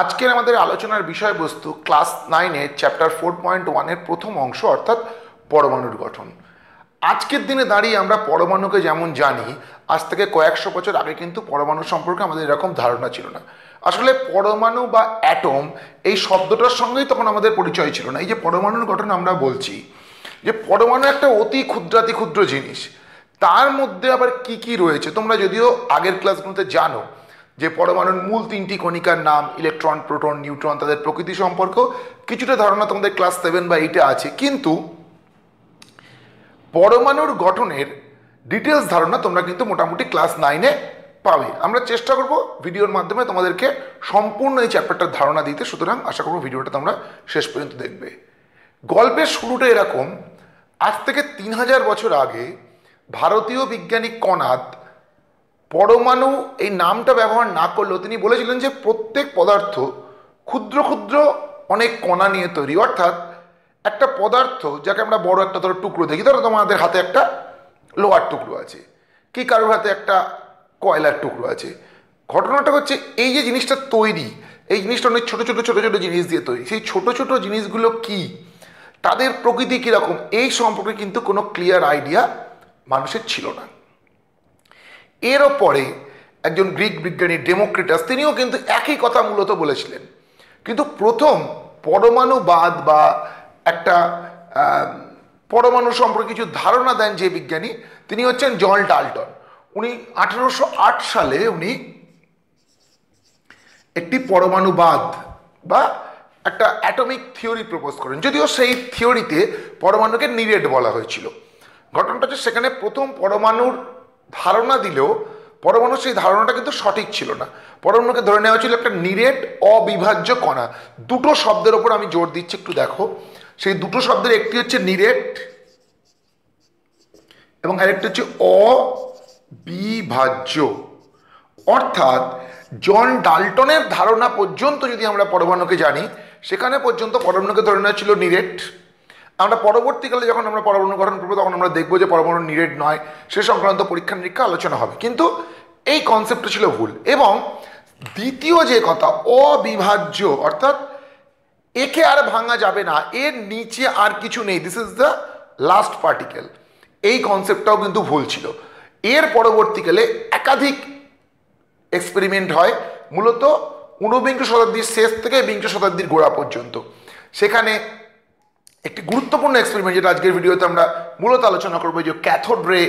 আজকের আমাদের আলোচনার বিষয়বস্তু ক্লাস 9-এর চ্যাপ্টার 4.1-এর প্রথম অংশ অর্থাৎ পরমাণুর গঠন। আজকের দিনে দাঁড়িয়ে আমরা পরমাণুকে যেমন জানি, আজ থেকে কয়েকশো বছর আগে কিন্তু পরমাণু সম্পর্কে আমাদের এরকম ধারণা ছিল না। আসলে পরমাণু বা অ্যাটম এই শব্দটার সঙ্গেই তখন আমাদের পরিচয় ছিল না। এই যে পরমাণুর গঠন আমরা বলছি, যে পরমাণু একটা অতি ক্ষুদ্রাতি ক্ষুদ্র জিনিস, তার মধ্যে আবার কি কি রয়েছে তোমরা যদিও আগের ক্লাসগুলোতে জানো যে পরমাণুর মূল তিনটি কণিকার নাম, ইলেকট্রন, প্রোটন, নিউট্রন, তাদের প্রকৃতি সম্পর্ক কিছুটা ধারণা তোমাদের ক্লাস 7 বা 8-এ আছে, কিন্তু পরমাণুর গঠনের ডিটেলস ধারণা তোমরা কিন্তু মোটামুটি ক্লাস 9-এ পাবে। আমরা চেষ্টা করব ভিডিওর মাধ্যমে তোমাদেরকে সম্পূর্ণ এই চ্যাপ্টারটার ধারণা দিতে, সুতরাং আশা করব ভিডিওটা তোমরা শেষ পর্যন্ত দেখবে। গল্পের শুরুটা এরকম, আজ থেকে 3000 বছর আগে ভারতীয় বিজ্ঞানী কনাদ পরমাণু এই নামটা ব্যবহার না করলেও তিনি বলেছিলেন যে প্রত্যেক পদার্থ ক্ষুদ্র ক্ষুদ্র অনেক কণা নিয়ে তৈরি, অর্থাৎ একটা পদার্থ যাকে আমরা বড় একটা ধরো টুকরো দেখি, ধরো তোমাদের হাতে একটা লোহার টুকরো আছে, কি কারোর হাতে একটা কয়লার টুকরো আছে। ঘটনাটা হচ্ছে এই যে জিনিসটা তৈরি, এই জিনিসটা অনেক ছোট ছোট ছোট ছোট জিনিস দিয়ে তৈরি। সেই ছোট ছোট জিনিসগুলো কি, তাদের প্রকৃতি কীরকম, এই সম্পর্কে কিন্তু কোনো ক্লিয়ার আইডিয়া মানুষের ছিল না। এরও পরে একজন গ্রিক বিজ্ঞানী ডেমোক্রিটাস, তিনিও কিন্তু একই কথা মূলত বলেছিলেন, কিন্তু প্রথম পরমাণুবাদ বা একটা পরমাণু সম্পর্কে কিছু ধারণা দেন যে বিজ্ঞানী, তিনি হচ্ছেন জন ডাল্টন। উনি 1808 সালে উনি একটি পরমাণুবাদ বা একটা অ্যাটমিক থিওরি প্রপোজ করেন, যদিও সেই থিওরিতে পরমাণুকে নিরেট বলা হয়েছিল। ঘটনাটা হচ্ছে সেখানে প্রথম পরমাণুর ধারণা দিলেও পরমাণুর সেই ধারণাটা কিন্তু সঠিক ছিল না। পরমাণুকে ধরে নেওয়া হয়েছিল একটা নিরেট অবিভাজ্য কণা। দুটো শব্দের ওপর আমি জোর দিচ্ছি, একটু দেখো। সেই দুটো শব্দের একটি হচ্ছে নিরেট এবং আরেকটি হচ্ছে অবিভাজ্য। অর্থাৎ জন ডাল্টনের ধারণা পর্যন্ত যদি আমরা পরমাণুকে জানি, সেখানে পর্যন্ত পরমাণুকে ধরে নেওয়া ছিল নিরেট। আমরা পরবর্তীকালে যখন আমরা পরমাণু গঠন করবো তখন আমরা দেখবো যে পরমাণু নিরেট নয়, সে সংক্রান্ত পরীক্ষা নিরীক্ষা আলোচনা হবে, কিন্তু এই কনসেপ্টটা ছিল ভুল। এবং দ্বিতীয় যে কথা, অবিভাজ্য, অর্থাৎ একে আর ভাঙা যাবে না, এর নিচে আর কিছু নেই, this is the last particle, এই কনসেপ্টটাও কিন্তু ভুল ছিল। এর পরবর্তীকালে একাধিক এক্সপেরিমেন্ট হয়, মূলত ঊনবিংশ শতাব্দীর শেষ থেকে বিংশ শতাব্দীর গোড়া পর্যন্ত। সেখানে একটি গুরুত্বপূর্ণ এক্সপেরিমেন্ট, যেটা আজকের ভিডিওতে আমরা মূলত আলোচনা করবো, যে ক্যাথোড রে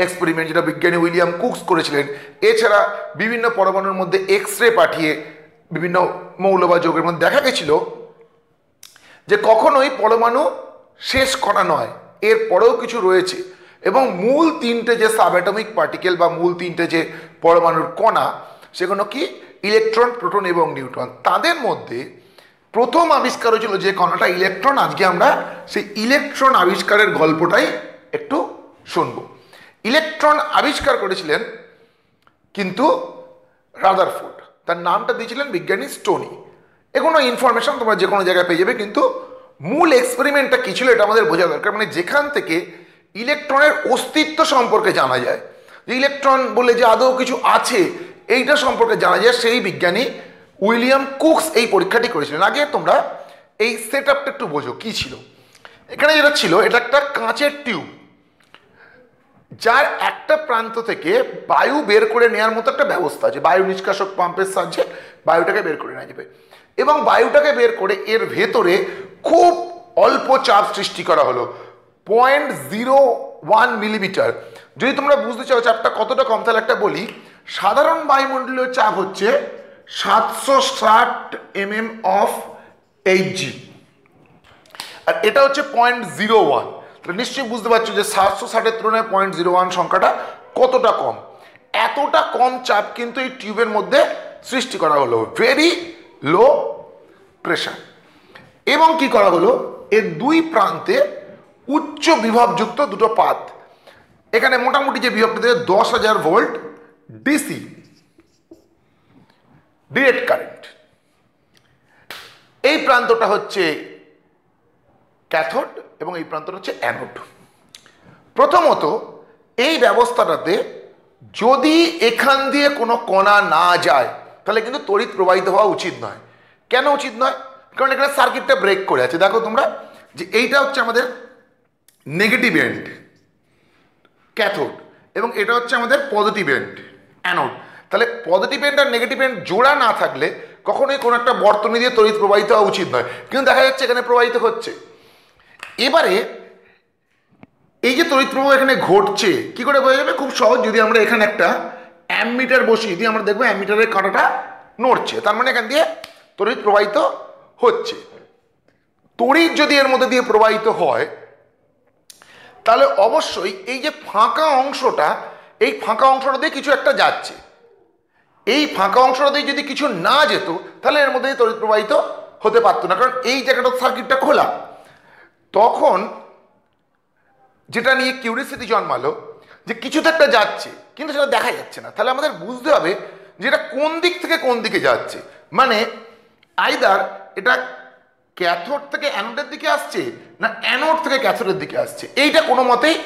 এক্সপেরিমেন্ট, যেটা বিজ্ঞানী উইলিয়াম কুকস করেছিলেন। এছাড়া বিভিন্ন পরমাণুর মধ্যে এক্স রে পাঠিয়ে বিভিন্ন মৌল বা যৌগের মধ্যে দেখা গেছিল যে কখনোই পরমাণু শেষ কণা নয়, এর পরেও কিছু রয়েছে। এবং মূল তিনটে যে সাবঅ্যাটমিক পার্টিকেল বা মূল তিনটে যে পরমাণুর কণা, সেগুলো কি ইলেকট্রন, প্রোটন এবং নিউট্রন। তাদের মধ্যে প্রথম আবিষ্কার হয়েছিল যে কণাটা ইলেকট্রন। আজকে আমরা সেই ইলেকট্রন আবিষ্কারের গল্পটাই একটু শুনব। ইলেকট্রন আবিষ্কার করেছিলেন কিন্তু রাদারফোর্ড, তার নামটা দিয়েছিলেন বিজ্ঞানী স্টোনি। এগুলো ইনফরমেশন তোমরা যে কোনো জায়গায় পেয়ে যাবে, কিন্তু মূল এক্সপেরিমেন্টটা কী ছিল এটা আমাদের বোঝা দরকার। মানে যেখান থেকে ইলেকট্রনের অস্তিত্ব সম্পর্কে জানা যায়, যে ইলেকট্রন বলে যে আদৌ কিছু আছে এইটা সম্পর্কে জানা যায়, সেই বিজ্ঞানী উইলিয়াম কুকস এই পরীক্ষাটি করেছিলেন। আগে তোমরা এই সেট আপটা একটু বোঝো কি ছিল। এখানে যেটা ছিল, এটা একটা কাঁচের টিউব, যার একটা প্রান্ত থেকে বায়ু বের করে নেওয়ার মতো একটা ব্যবস্থা আছে। বায়ু নিষ্কাশক পাম্পের সাহায্যে বায়ুটাকে বের করে নেওয়া যাবে, এবং বায়ুটাকে বের করে এর ভেতরে খুব অল্প চাপ সৃষ্টি করা হলো, 0.01 মিলিমিটার। যদি তোমরা বুঝতে চাও চাপটা কতটা কম, তাহলে একটা বলি, সাধারণ বায়ুমণ্ডলীয় চাপ হচ্ছে 760 mm অফ Hg, আর এটা হচ্ছে 0.01। তাহলে নিশ্চয়ই বুঝতে পারছো যে 760-এর তুলনায় 0.01 সংখ্যাটা কতটা কম। এতটা কম চাপ কিন্তু এই টিউবের মধ্যে সৃষ্টি করা হলো, ভেরি লো প্রেশার। এবং কি করা হলো, এর দুই প্রান্তে উচ্চ বিভবযুক্ত দুটো পাত। এখানে মোটামুটি যে বিভবটা দেবে 10,000 ভোল্ট ডিসি ডিরেক্ট কারেন্ট। এই প্রান্তটা হচ্ছে ক্যাথোড এবং এই প্রান্তটা হচ্ছে অ্যানোড। প্রথমত এই ব্যবস্থাটাতে যদি এখান দিয়ে কোনো কণা না যায়, তাহলে কিন্তু তড়িৎ প্রবাহিত হওয়া উচিত নয়। কেন উচিত নয়? কারণ এখানে সার্কিটটা ব্রেক করে আছে। দেখো তোমরা যে এইটা হচ্ছে আমাদের নেগেটিভ এন্ড ক্যাথোড এবং এটা হচ্ছে আমাদের পজিটিভ এন্ড অ্যানোড। তাহলে পজিটিভ এন্ড আর নেগেটিভ এন্ড জোড়া না থাকলে কখনোই কোনো একটা বর্তনী দিয়ে তড়িৎ প্রবাহিত হওয়া উচিত নয়, কিন্তু দেখা যাচ্ছে এখানে প্রবাহিত হচ্ছে। এবারে এই যে তড়িৎ প্রবাহ এখানে ঘটছে কি করে বোঝা যাবে? খুব সহজ, যদি আমরা এখানে একটা অ্যামমিটার বসিয়ে দিই, আমরা দেখবো অ্যামমিটারের কাঁটাটা নড়ছে, তার মানে এখান দিয়ে তড়িৎ প্রবাহিত হচ্ছে। তড়িৎ যদি এর মধ্যে দিয়ে প্রবাহিত হয় তাহলে অবশ্যই এই যে ফাঁকা অংশটা, এই ফাঁকা অংশটা দিয়ে কিছু একটা যাচ্ছে। এই ফাঁকা অংশটা দিয়ে যদি কিছু না যেত তাহলে এর মধ্যে তড়িৎ প্রবাহিত হতে পারতো না, কারণ এই জায়গাটা সার্কিটটা খোলা। তখন যেটা নিয়ে কিউরিসিটি জন্মালো যে কিছু তো একটা যাচ্ছে কিন্তু সেটা দেখা যাচ্ছে না, তাহলে আমাদের বুঝতে হবে যে এটা কোন দিক থেকে কোন দিকে যাচ্ছে। মানে আইদার এটা ক্যাথোড থেকে অ্যানোডের দিকে আসছে না অ্যানোড থেকে ক্যাথোডের দিকে আসছে, এইটা কোনো মতেই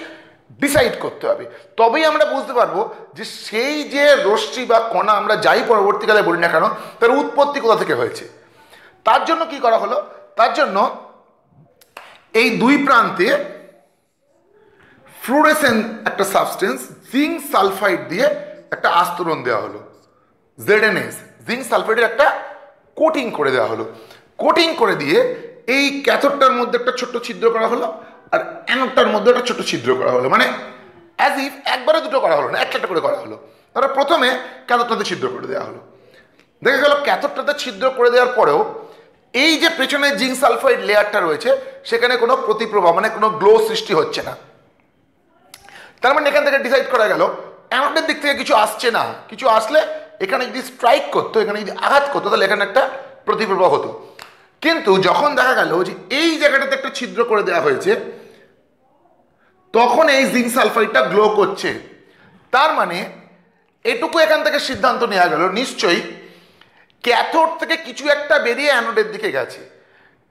ডিসাইড করতে হবে। তবেই আমরা বুঝতে পারবো যে সেই যে রশ্মি বা কণা আমরা যাই পরবর্তীকালে বলি না কেন তার উৎপত্তি কোথা থেকে হয়েছে। তার জন্য কি করা হলো? তার জন্য এই দুই প্রান্তে ফ্লুরেসেন্ট একটা সাবস্টেন্স জিঙ্ক সালফাইড দিয়ে একটা আস্তরণ দেওয়া হলো, ZNS জিঙ্ক সালফাইডের একটা কোটিং করে দেওয়া হলো। কোটিং করে দিয়ে এই ক্যাথোডটার মধ্যে একটা ছোট্ট ছিদ্র করা হলো আর অ্যানোডটার মধ্যে একটা ছোট্ট ছিদ্র করা হলো, মানে অ্যাজ ইফ একবারে দুটো করা হলো না, একটা করে করা হলো। তারা প্রথমে ক্যাথোডটাতে ছিদ্র করে দেওয়া হলো, দেখা গেল ক্যাথোডটাতে ছিদ্র করে দেওয়ার পরেও এই যে পেছনে জিঙ্ক সালফাইড লেয়ারটা রয়েছে সেখানে কোনো প্রতিপ্রভা মানে কোনো গ্লো সৃষ্টি হচ্ছে না। তার মানে এখান থেকে ডিসাইড করা গেল অ্যানোডের দিক থেকে কিছু আসছে না, কিছু আসলে এখানে যদি স্ট্রাইক করতো, এখানে যদি আঘাত করতো তাহলে এখানে একটা প্রতিপ্রভা হতো। কিন্তু যখন দেখা গেল যে এই জায়গাটাতে একটা ছিদ্র করে দেওয়া হয়েছে তখন এই জিঙ্ক সালফাইডটা গ্লো করছে। তার মানে এটুকু এখান থেকে সিদ্ধান্ত নেওয়া গেল নিশ্চয়ই ক্যাথোড থেকে কিছু একটা বেরিয়ে অ্যানোডের দিকে গেছে।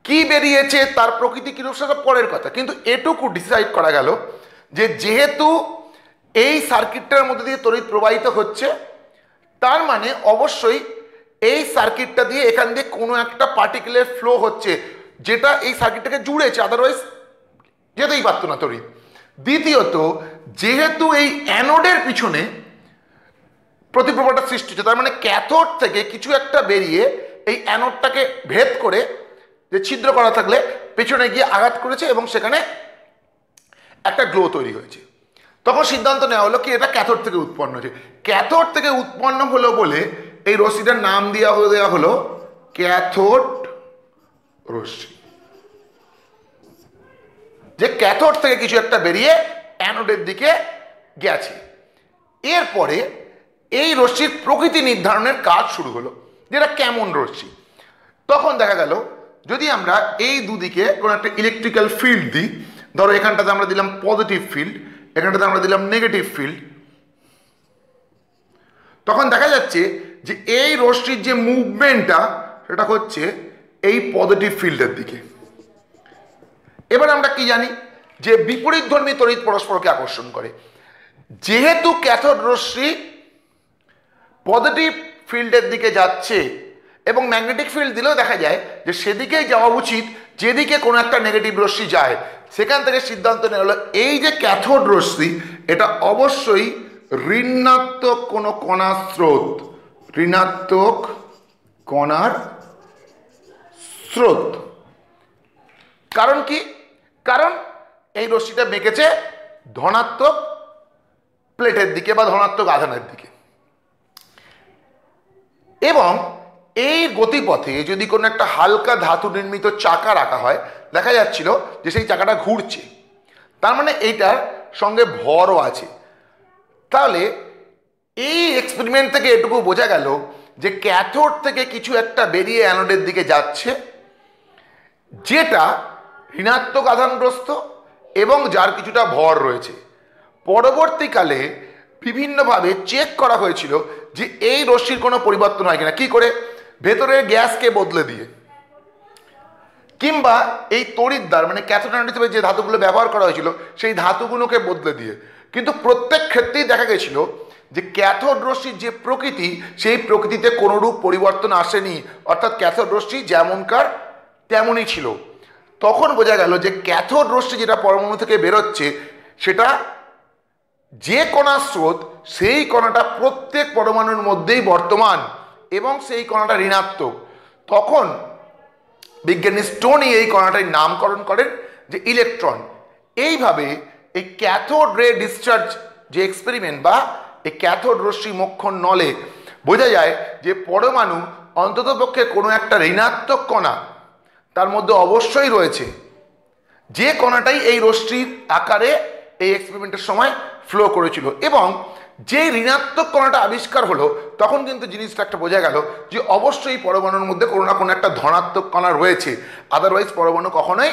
কি বেরিয়েছে তার প্রকৃতি কিরূপ সেটা পরের কথা, কিন্তু এটুকু ডিসাইড করা গেল যে যেহেতু এই সার্কিটটার মধ্যে দিয়ে তড়িৎ প্রবাহিত হচ্ছে তার মানে অবশ্যই এই সার্কিটটা দিয়ে এখান দিয়ে কোনো একটা পার্টিকুলার ফ্লো হচ্ছে যেটা এই সার্কিটটাকে জুড়েছে, আদারওয়াইজ যেতেই পারতো না তড়িৎ। দ্বিতীয়ত যেহেতু এই অ্যানোডের পিছনে প্রতিপ্রভাটা সৃষ্টি হচ্ছে তার মানে ক্যাথোড থেকে কিছু একটা বেরিয়ে এই অ্যানোডটাকে ভেদ করে যে ছিদ্র করা থাকলে পেছনে গিয়ে আঘাত করেছে এবং সেখানে একটা গ্লো তৈরি হয়েছে। তখন সিদ্ধান্ত নেওয়া হলো কি এটা ক্যাথোড থেকে উৎপন্ন হয়েছে। ক্যাথোড থেকে উৎপন্ন হলো বলে এই রশ্মিটার নাম দেওয়া হলো ক্যাথোড রশ্মি, যে ক্যাথোড থেকে কিছু একটা বেরিয়ে অ্যানোডের দিকে গেছে। এরপরে এই রশ্মির প্রকৃতি নির্ধারণের কাজ শুরু হলো, যেটা কেমন রশ্মি। তখন দেখা গেল যদি আমরা এই দুদিকে কোনো একটা ইলেকট্রিক্যাল ফিল্ড দিই, ধরো এখানটাতে আমরা দিলাম পজিটিভ ফিল্ড, এখানটাতে আমরা দিলাম নেগেটিভ ফিল্ড, তখন দেখা যাচ্ছে যে এই রশ্মির যে মুভমেন্টটা সেটা হচ্ছে এই পজিটিভ ফিল্ডের দিকে। এবার আমরা কি জানি যে বিপরীতধর্মী তড়িৎ পরস্পরকে আকর্ষণ করে। যেহেতু ক্যাথোড রশ্মি পজিটিভ ফিল্ডের দিকে যাচ্ছে এবং ম্যাগনেটিক ফিল্ড দিলেও দেখা যায় যে সেদিকেই যাওয়া উচিত যেদিকে কোনো একটা নেগেটিভ রশ্মি যায়। সেখান থেকে সিদ্ধান্ত নেওয়া হলো এই যে ক্যাথোড রশ্মি এটা অবশ্যই ঋণাত্মক কোনো কণার স্রোত, ঋণাত্মক কণার স্রোত। কারণ কি? কারণ এই রশ্মিটা বেঁকেছে ধনাত্মক প্লেটের দিকে বা ধনাত্মক আধানের দিকে, এবং এই গতিপথে যদি কোনো একটা হালকা ধাতু নির্মিত চাকা রাখা হয় দেখা যাচ্ছিল যে সেই চাকাটা ঘুরছে, তার মানে এইটার সঙ্গে ভরও আছে। তাহলে এই এক্সপেরিমেন্ট থেকে এটুকু বোঝা গেল যে ক্যাথোড থেকে কিছু একটা বেরিয়ে অ্যানোডের দিকে যাচ্ছে যেটা ঋণাত্মক আধানগ্রস্ত এবং যার কিছুটা ভর রয়েছে। পরবর্তীকালে বিভিন্নভাবে চেক করা হয়েছিল যে এই রশ্মির কোনো পরিবর্তন হয় কিনা, কি করে? ভেতরের গ্যাসকে বদলে দিয়ে কিংবা এই তড়িৎদ্বার মানে ক্যাথোড অ্যানোড হিসেবে যে ধাতুগুলো ব্যবহার করা হয়েছিল সেই ধাতুগুলোকে বদলে দিয়ে। কিন্তু প্রত্যেক ক্ষেত্রেই দেখা গেছিল যে ক্যাথোড রশ্মির যে প্রকৃতি, সেই প্রকৃতিতে কোনোরূপ পরিবর্তন আসেনি, অর্থাৎ ক্যাথোড রশ্মি যেমনকার তেমনই ছিল। তখন বোঝা গেল যে ক্যাথোড রশ্মি যেটা পরমাণু থেকে বেরোচ্ছে সেটা যে কণার স্রোত, সেই কণাটা প্রত্যেক পরমাণুর মধ্যেই বর্তমান এবং সেই কণাটা ঋণাত্মক। তখন বিজ্ঞানী স্টোনি এই কণাটার নামকরণ করেন যে ইলেকট্রন। এইভাবে এই ক্যাথোড রে ডিসচার্জ যে এক্সপেরিমেন্ট বা এই ক্যাথোড রশ্মি মোক্ষণ নলে বোঝা যায় যে পরমাণু অন্ততপক্ষে কোনো একটা ঋণাত্মক কণা তার মধ্যে অবশ্যই রয়েছে, যে কণাটাই এই রশ্মির আকারে এই এক্সপেরিমেন্টের সময় ফ্লো করেছিল। এবং যে ঋণাত্মক কণাটা আবিষ্কার হলো তখন কিন্তু জিনিসটা একটা বোঝা গেল যে অবশ্যই পরমাণুর মধ্যে কোনো না কোনো একটা ধনাত্মক কণা রয়েছে, আদারওয়াইজ পরমাণু কখনোই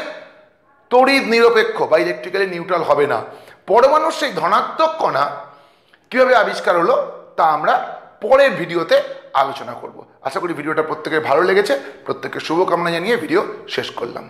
তড়িৎ নিরপেক্ষ বা ইলেকট্রিক্যালি নিউট্রাল হবে না। পরমাণুর সেই ধনাত্মক কণা কীভাবে আবিষ্কার হলো তা আমরা পরের ভিডিওতে আলোচনা করব। আশা করি ভিডিওটা প্রত্যেকের ভালো লেগেছে। প্রত্যেকের শুভকামনা জানিয়ে ভিডিও শেষ করলাম।